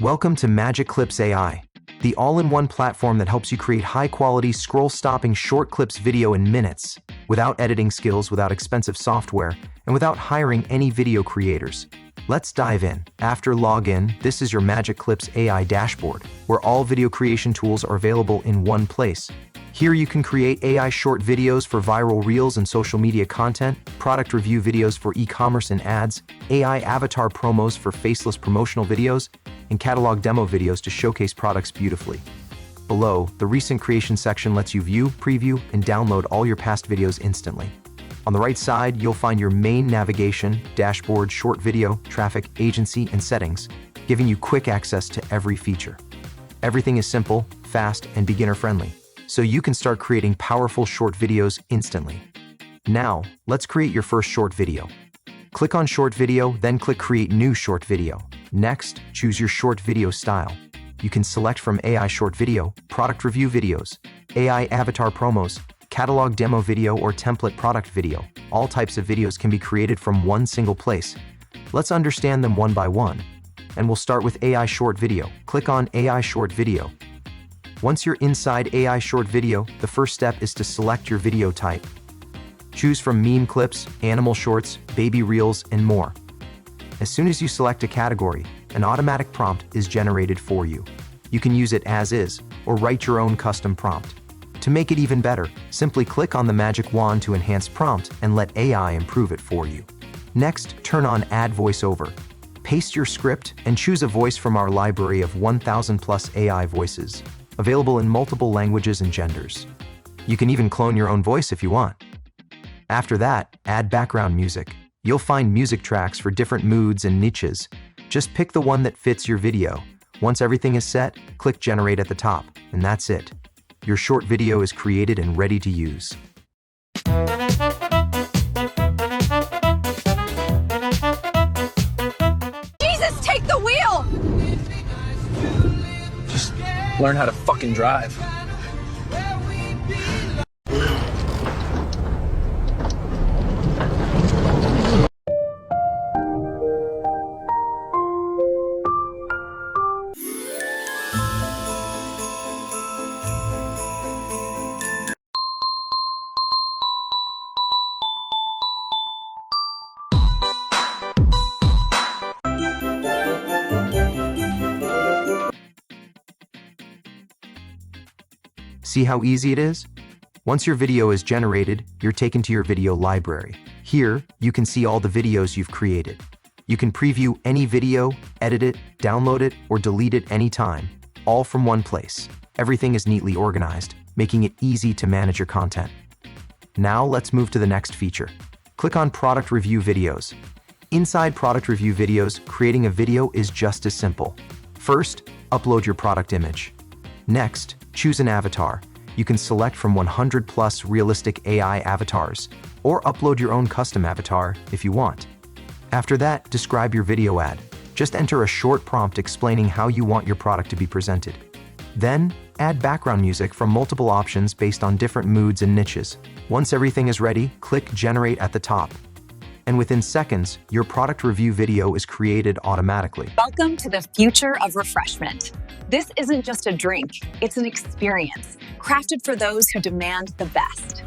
Welcome to MagicClips AI, the all-in-one platform that helps you create high-quality, scroll-stopping short clips video in minutes, without editing skills, without expensive software, and without hiring any video creators. Let's dive in. After login, this is your MagicClips AI dashboard, where all video creation tools are available in one place. Here you can create AI short videos for viral reels and social media content, product review videos for e-commerce and ads, AI avatar promos for faceless promotional videos, and catalog demo videos to showcase products beautifully. Below, the recent creation section lets you view, preview, and download all your past videos instantly. On the right side, you'll find your main navigation, dashboard, short video, traffic, agency, and settings, giving you quick access to every feature. Everything is simple, fast, and beginner-friendly, so you can start creating powerful short videos instantly. Now, let's create your first short video. Click on Short Video, then click Create New Short Video. Next, choose your short video style. You can select from AI short video, product review videos, AI avatar promos, catalog demo video, or template product video. All types of videos can be created from one single place. Let's understand them one by one. And we'll start with AI short video. Click on AI short video. Once you're inside AI short video, the first step is to select your video type. Choose from meme clips, animal shorts, baby reels, and more. As soon as you select a category, an automatic prompt is generated for you. You can use it as is, or write your own custom prompt. To make it even better, simply click on the magic wand to enhance prompt and let AI improve it for you. Next, turn on Add VoiceOver. Paste your script and choose a voice from our library of 1,000 plus AI voices, available in multiple languages and genders. You can even clone your own voice if you want. After that, add background music. You'll find music tracks for different moods and niches. Just pick the one that fits your video. Once everything is set, click Generate at the top, and that's it. Your short video is created and ready to use. Jesus, take the wheel! Just learn how to fucking drive. See how easy it is? Once your video is generated, you're taken to your video library. Here, you can see all the videos you've created. You can preview any video, edit it, download it, or delete it anytime, all from one place. Everything is neatly organized, making it easy to manage your content. Now let's move to the next feature. Click on Product Review Videos. Inside Product Review Videos, creating a video is just as simple. First, upload your product image. Next, choose an avatar. You can select from 100 plus realistic AI avatars, or upload your own custom avatar if you want. After that, describe your video ad. Just enter a short prompt explaining how you want your product to be presented. Then, add background music from multiple options based on different moods and niches. Once everything is ready, click Generate at the top. And within seconds, your product review video is created automatically. Welcome to the future of refreshment. This isn't just a drink, it's an experience, crafted for those who demand the best.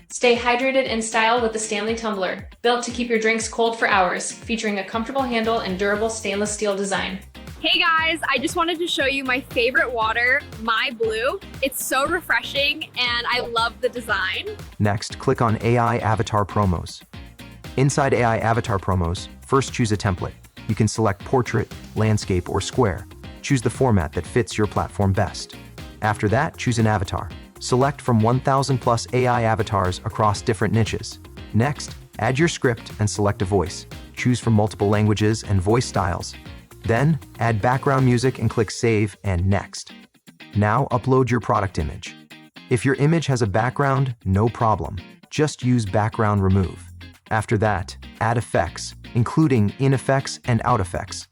Stay hydrated in style with the Stanley Tumbler, built to keep your drinks cold for hours, featuring a comfortable handle and durable stainless steel design. Hey guys, I just wanted to show you my favorite water, My Blue. It's so refreshing and I love the design. Next, click on AI Avatar Promos. Inside AI Avatar Promos, first choose a template. You can select portrait, landscape, or square. Choose the format that fits your platform best. After that, choose an avatar. Select from 1,000 plus AI avatars across different niches. Next, add your script and select a voice. Choose from multiple languages and voice styles. Then, add background music and click Save and Next. Now, upload your product image. If your image has a background, no problem. Just use Background Remove. After that, add effects, including in effects and out effects.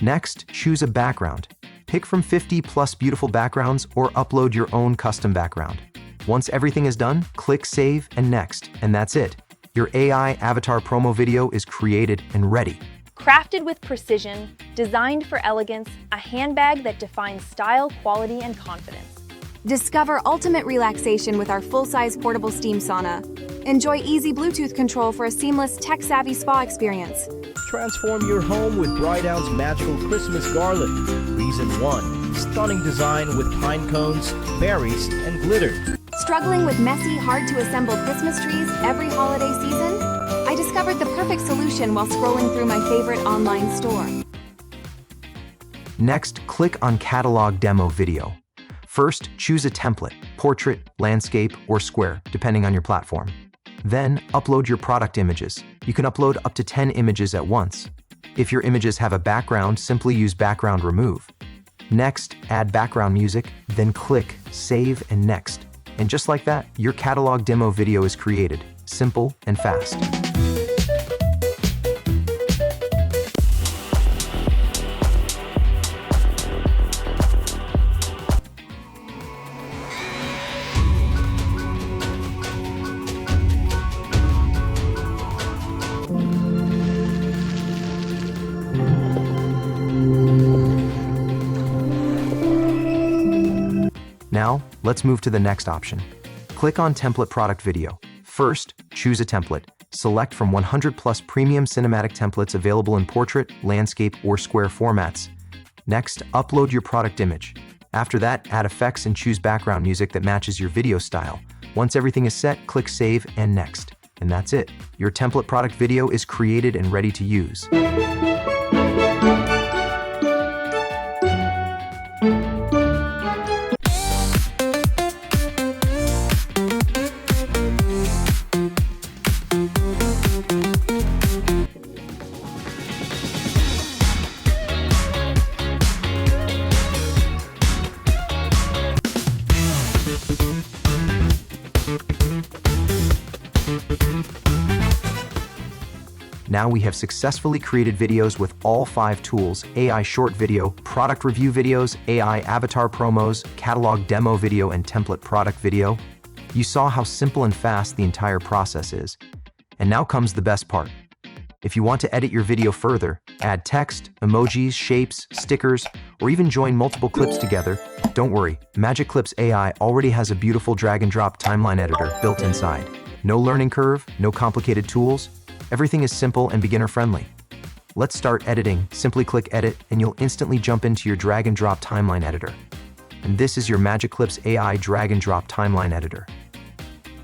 Next, choose a background. Pick from 50 plus beautiful backgrounds or upload your own custom background. Once everything is done, click Save and Next, and that's it. Your AI avatar promo video is created and ready. Crafted with precision, designed for elegance, a handbag that defines style, quality, and confidence. Discover ultimate relaxation with our full-size portable steam sauna. Enjoy easy Bluetooth control for a seamless, tech-savvy spa experience. Transform your home with Brightowl's magical Christmas garland. Reason 1. Stunning design with pine cones, berries, and glitter. Struggling with messy, hard-to-assemble Christmas trees every holiday season? I discovered the perfect solution while scrolling through my favorite online store. Next, click on Catalog Demo Video. First, choose a template, portrait, landscape, or square, depending on your platform. Then, upload your product images. You can upload up to 10 images at once. If your images have a background, simply use Background Remove. Next, add background music, then click Save and Next. And just like that, your catalog demo video is created. Simple and fast. Now, let's move to the next option. Click on Template Product Video. First, choose a template. Select from 100 plus premium cinematic templates available in portrait, landscape, or square formats. Next, upload your product image. After that, add effects and choose background music that matches your video style. Once everything is set, click Save and Next. And that's it. Your template product video is created and ready to use. Now we have successfully created videos with all 5 tools: AI short video, product review videos, AI avatar promos, catalog demo video, and template product video. You saw how simple and fast the entire process is. And now comes the best part. If you want to edit your video further, add text, emojis, shapes, stickers, or even join multiple clips together, don't worry, MagicClips AI already has a beautiful drag and drop timeline editor built inside. No learning curve, no complicated tools. Everything is simple and beginner-friendly. Let's start editing. Simply click Edit, and you'll instantly jump into your drag and drop timeline editor. And this is your MagicClips AI drag and drop timeline editor.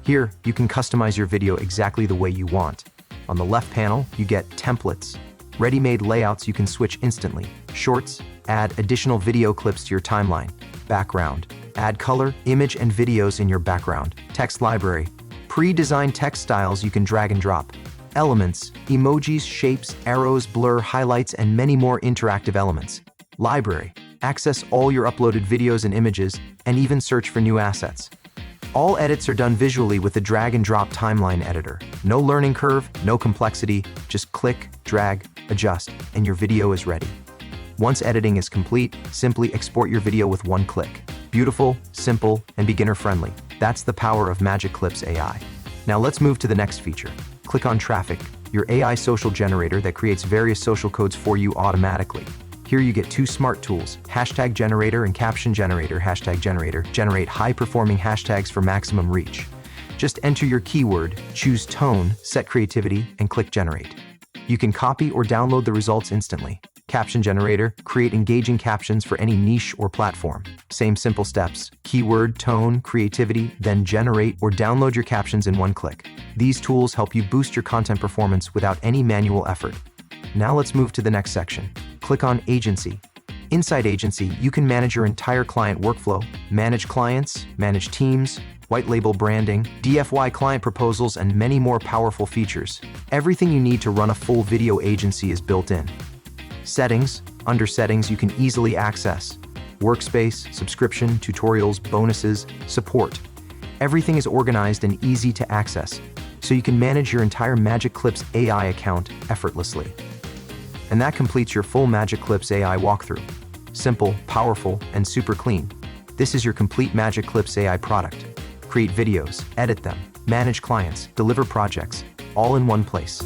Here, you can customize your video exactly the way you want. On the left panel, you get templates, ready-made layouts you can switch instantly. Shorts, add additional video clips to your timeline. Background, add color, image, and videos in your background. Text library, pre-designed text styles you can drag and drop. Elements, emojis, shapes, arrows, blur, highlights, and many more interactive elements. Library, access all your uploaded videos and images, and even search for new assets. All edits are done visually with the drag and drop timeline editor. No learning curve, no complexity, just click, drag, adjust, and your video is ready. Once editing is complete, simply export your video with one click. Beautiful, simple, and beginner-friendly. That's the power of MagicClips AI. Now let's move to the next feature. Click on Traffic, your AI social generator that creates various social codes for you automatically. Here you get 2 smart tools, Hashtag Generator and Caption Generator. Hashtag Generator generate high-performing hashtags for maximum reach. Just enter your keyword, choose tone, set creativity, and click Generate. You can copy or download the results instantly. Caption Generator, create engaging captions for any niche or platform. Same simple steps, keyword, tone, creativity, then generate or download your captions in one click. These tools help you boost your content performance without any manual effort. Now let's move to the next section. Click on Agency. Inside Agency, you can manage your entire client workflow, manage clients, manage teams, white label branding, DFY client proposals, and many more powerful features. Everything you need to run a full video agency is built in. Settings. Under Settings, you can easily access workspace, subscription, tutorials, bonuses, support. Everything is organized and easy to access, so you can manage your entire MagicClips AI account effortlessly. And that completes your full MagicClips AI walkthrough. Simple, powerful, and super clean. This is your complete MagicClips AI product. Create videos, edit them, manage clients, deliver projects, all in one place.